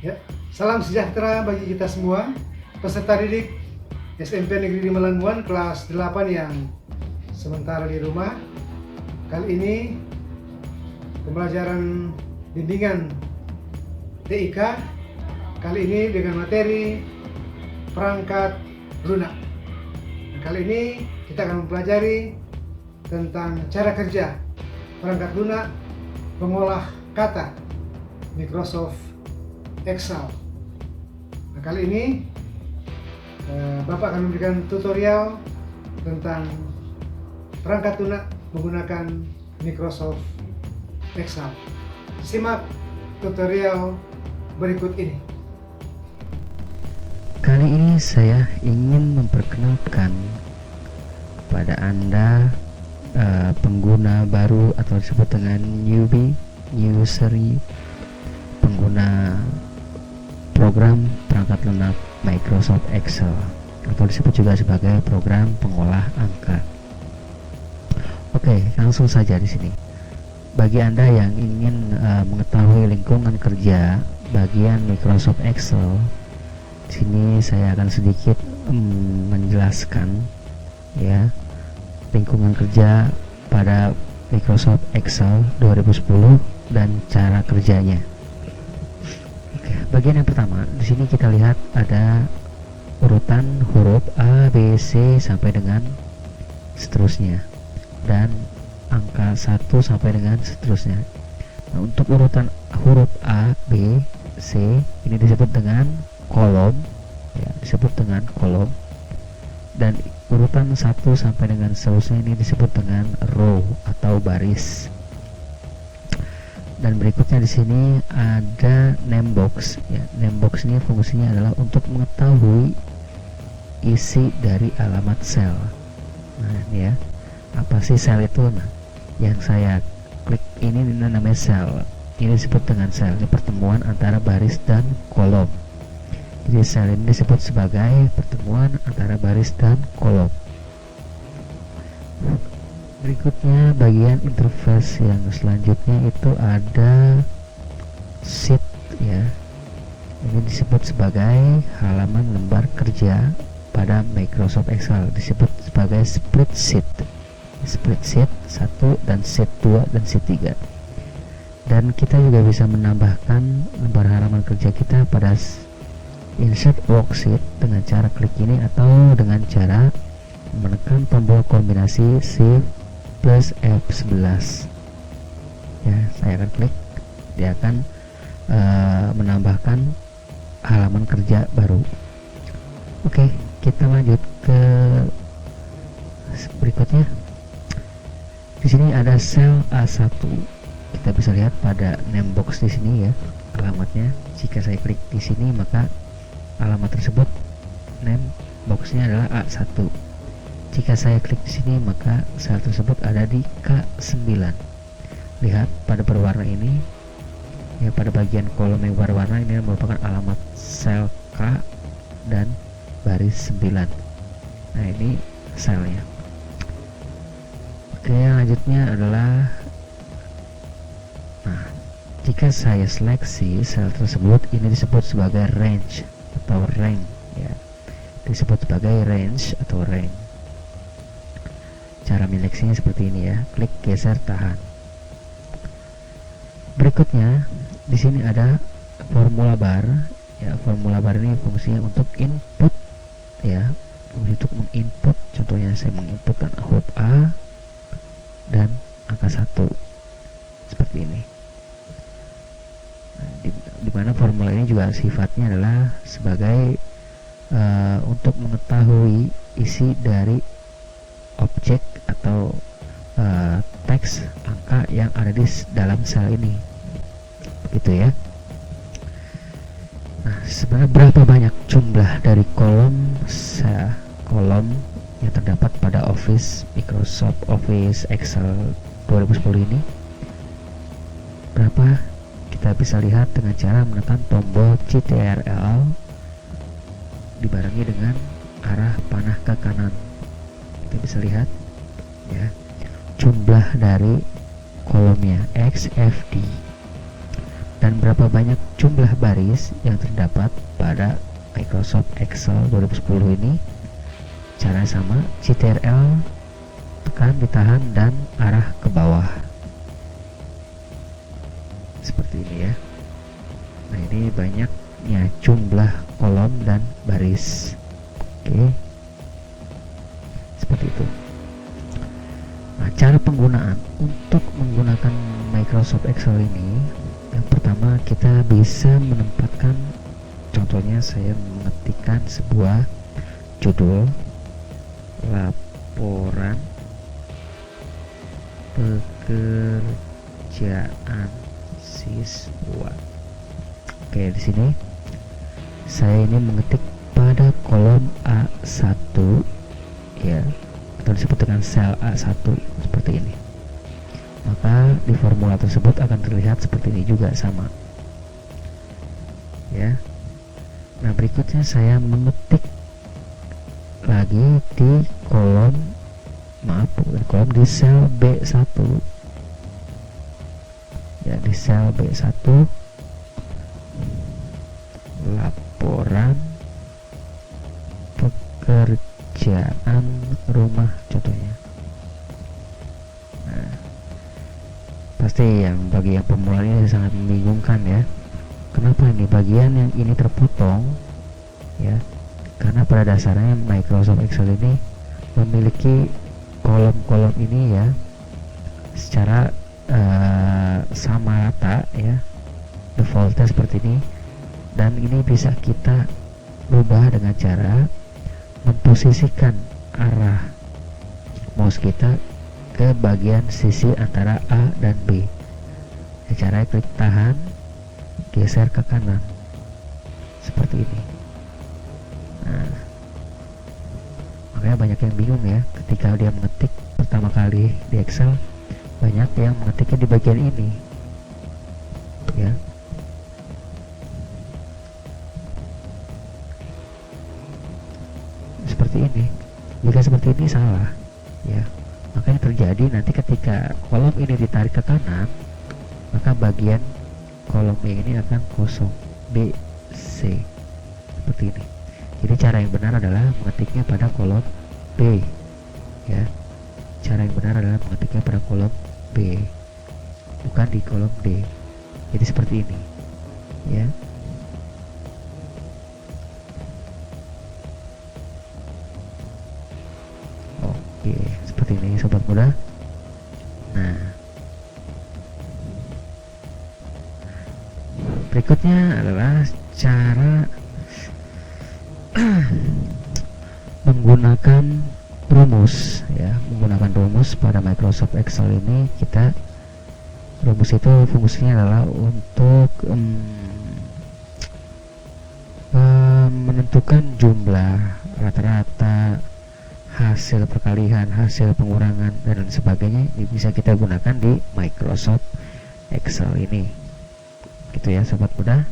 Ya, salam sejahtera bagi kita semua peserta didik SMP Negeri 5 Langguan kelas 8 yang sementara di rumah. Kali ini pembelajaran bimbingan TIK, kali ini dengan materi perangkat lunak. Kali ini kita akan mempelajari tentang cara kerja perangkat lunak pengolah kata Microsoft Excel. Nah, kali ini Bapak akan memberikan tutorial tentang perangkat lunak menggunakan Microsoft Excel. Simak tutorial berikut ini. Kali ini saya ingin memperkenalkan kepada Anda pengguna baru atau disebut dengan newbie, pengguna program perangkat lunak Microsoft Excel atau disebut juga sebagai program pengolah angka. Oke, langsung saja di sini. Bagi Anda yang ingin mengetahui lingkungan kerja bagian Microsoft Excel, di sini saya akan sedikit menjelaskan ya lingkungan kerja pada Microsoft Excel 2010 dan cara kerjanya. Bagian yang pertama, di sini kita lihat ada urutan huruf A, B, C sampai dengan seterusnya dan angka 1 sampai dengan seterusnya. Nah, untuk urutan huruf A, B, C ini disebut dengan kolom ya, disebut dengan kolom, dan urutan 1 sampai dengan seterusnya ini disebut dengan row atau baris. Dan berikutnya di sini ada name box ya. Name box ini fungsinya adalah untuk mengetahui isi dari alamat sel. Nah, ini ya. Apa sih sel itu? Nah, yang saya klik ini namanya sel. Ini disebut dengan sel. Ini pertemuan antara baris dan kolom. Jadi sel ini disebut sebagai pertemuan antara baris dan kolom. Berikutnya bagian interface yang selanjutnya itu ada sheet ya. Ini disebut sebagai halaman lembar kerja pada Microsoft Excel, disebut sebagai spreadsheet. Spreadsheet 1 dan sheet 2 dan sheet 3. Dan kita juga bisa menambahkan lembar halaman kerja kita pada insert worksheet dengan cara klik ini atau dengan cara menekan tombol kombinasi Shift plus F11 ya. Saya akan klik, dia akan menambahkan halaman kerja baru. Oke, kita lanjut ke berikutnya. Di sini ada sel A1. Kita bisa lihat pada name box di sini ya alamatnya. Jika saya klik di sini maka alamat tersebut name boxnya adalah A1. Jika saya klik di sini maka sel tersebut ada di K9. Lihat pada berwarna ini ya, pada bagian kolom yang berwarna ini merupakan alamat sel K dan baris 9. Nah, ini selnya. Oke, lanjutnya adalah jika saya seleksi sel tersebut, ini disebut sebagai range atau rank ya. Disebut sebagai range atau rank. Cara menyeleksinya seperti ini ya. Klik, geser, tahan. Berikutnya di sini ada formula bar ya. Formula bar ini fungsinya untuk input ya, untuk menginput. Contohnya saya menginputkan huruf A dan angka 1 seperti ini. Nah, di mana formula ini juga sifatnya adalah sebagai untuk mengetahui isi dari objek atau teks angka yang ada di dalam sel ini, gitu ya. Nah, sebenarnya berapa banyak jumlah dari kolom yang terdapat pada Microsoft Office Excel 2010 ini? Berapa? Kita bisa lihat dengan cara menekan tombol Ctrl dibarengi dengan arah panah ke kanan. Kita bisa lihat ya jumlah dari kolomnya XFD. dan berapa banyak jumlah baris yang terdapat pada Microsoft Excel 2010 ini. Caranya sama, Ctrl tekan, ditahan, dan arah ke bawah seperti ini ya. Nah, ini banyaknya jumlah kolom dan baris. Oke, seperti itu. Nah, cara penggunaan untuk menggunakan Microsoft Excel ini, yang pertama kita bisa menempatkan, contohnya saya mengetikkan sebuah judul laporan pekerjaan siswa. Oke, di sini saya ini mengetik pada kolom A1 ya, atau disebut dengan sel A1 seperti ini. Maka di formula tersebut akan terlihat seperti ini juga, sama ya. Nah, berikutnya saya mengetik lagi di kolom, kolom di sel B1 ya, di sel B1 laporan pekerjaan rumah contohnya. Nah, pasti bagi yang pemula ini sangat membingungkan ya, kenapa ini bagian yang ini terpotong ya, karena pada dasarnya Microsoft Excel ini memiliki kolom-kolom ini ya secara sama rata ya, defaultnya seperti ini, dan ini bisa kita rubah dengan cara memposisikan arah mouse kita ke bagian sisi antara A dan B. Caranya klik tahan, geser ke kanan seperti ini. Nah, makanya banyak yang bingung ya ketika dia mengetik pertama kali di Excel, banyak yang mengetiknya di bagian ini ya. Seperti ini. Jika seperti ini salah ya, makanya terjadi nanti ketika kolom ini ditarik ke kanan, maka bagian kolom B ini akan kosong, B, C seperti ini. Jadi cara yang benar adalah mengetiknya pada kolom B ya. Cara yang benar adalah mengetiknya pada kolom B, bukan di kolom D. Jadi seperti ini ya. Oke, seperti ini sobat muda. Nah, berikutnya adalah cara menggunakan rumus ya. Menggunakan rumus pada Microsoft Excel ini, kita rumus itu fungsinya adalah untuk menentukan jumlah, rata-rata, hasil perkalian, hasil pengurangan, dan lain sebagainya. Ini bisa kita gunakan di Microsoft Excel ini gitu ya sobat muda.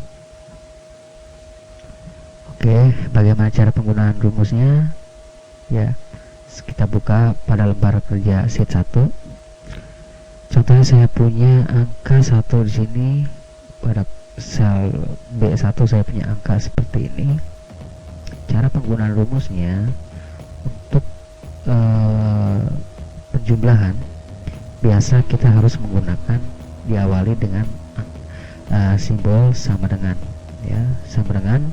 Oke, bagaimana cara penggunaan rumusnya ya, kita buka pada lembar kerja sheet 1. Contohnya saya punya angka 1 di sini, pada sel B1 saya punya angka seperti ini. Cara penggunaan rumusnya untuk penjumlahan, biasa kita harus menggunakan, diawali dengan simbol sama dengan ya, sama dengan,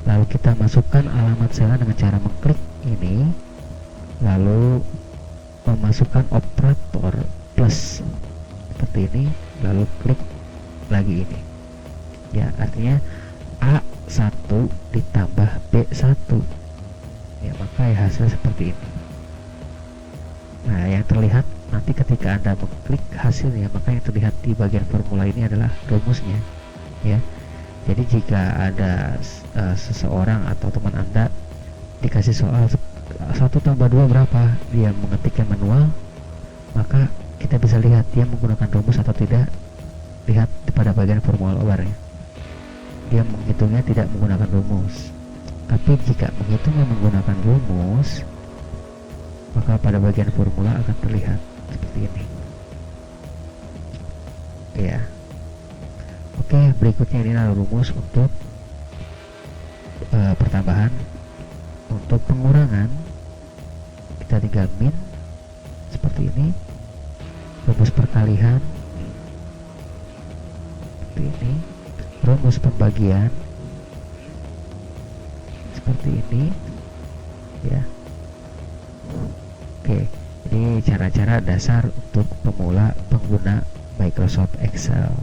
lalu kita masukkan alamat selnya dengan cara mengklik ini, lalu memasukkan operator plus seperti ini, lalu klik lagi ini ya, artinya A1 ditambah B1 ya, maka ya hasil seperti ini. Nah, yang terlihat nanti ketika Anda mengklik hasilnya, maka yang terlihat di bagian formula ini adalah rumusnya ya. Jadi jika ada seseorang atau teman Anda dikasih soal 1 tambah 2 berapa, dia mengetikkan manual, maka kita bisa lihat dia menggunakan rumus atau tidak. Lihat pada bagian formula overnya, dia menghitungnya tidak menggunakan rumus. Tapi jika menghitungnya menggunakan rumus, maka pada bagian formula akan terlihat seperti ini ya. Oke, berikutnya ini adalah rumus untuk pertambahan. Untuk pengurangan kita tinggal min seperti ini. Rumus perkalian seperti ini. Rumus pembagian seperti ini ya. Oke, ini cara-cara dasar untuk pemula pengguna Microsoft Excel.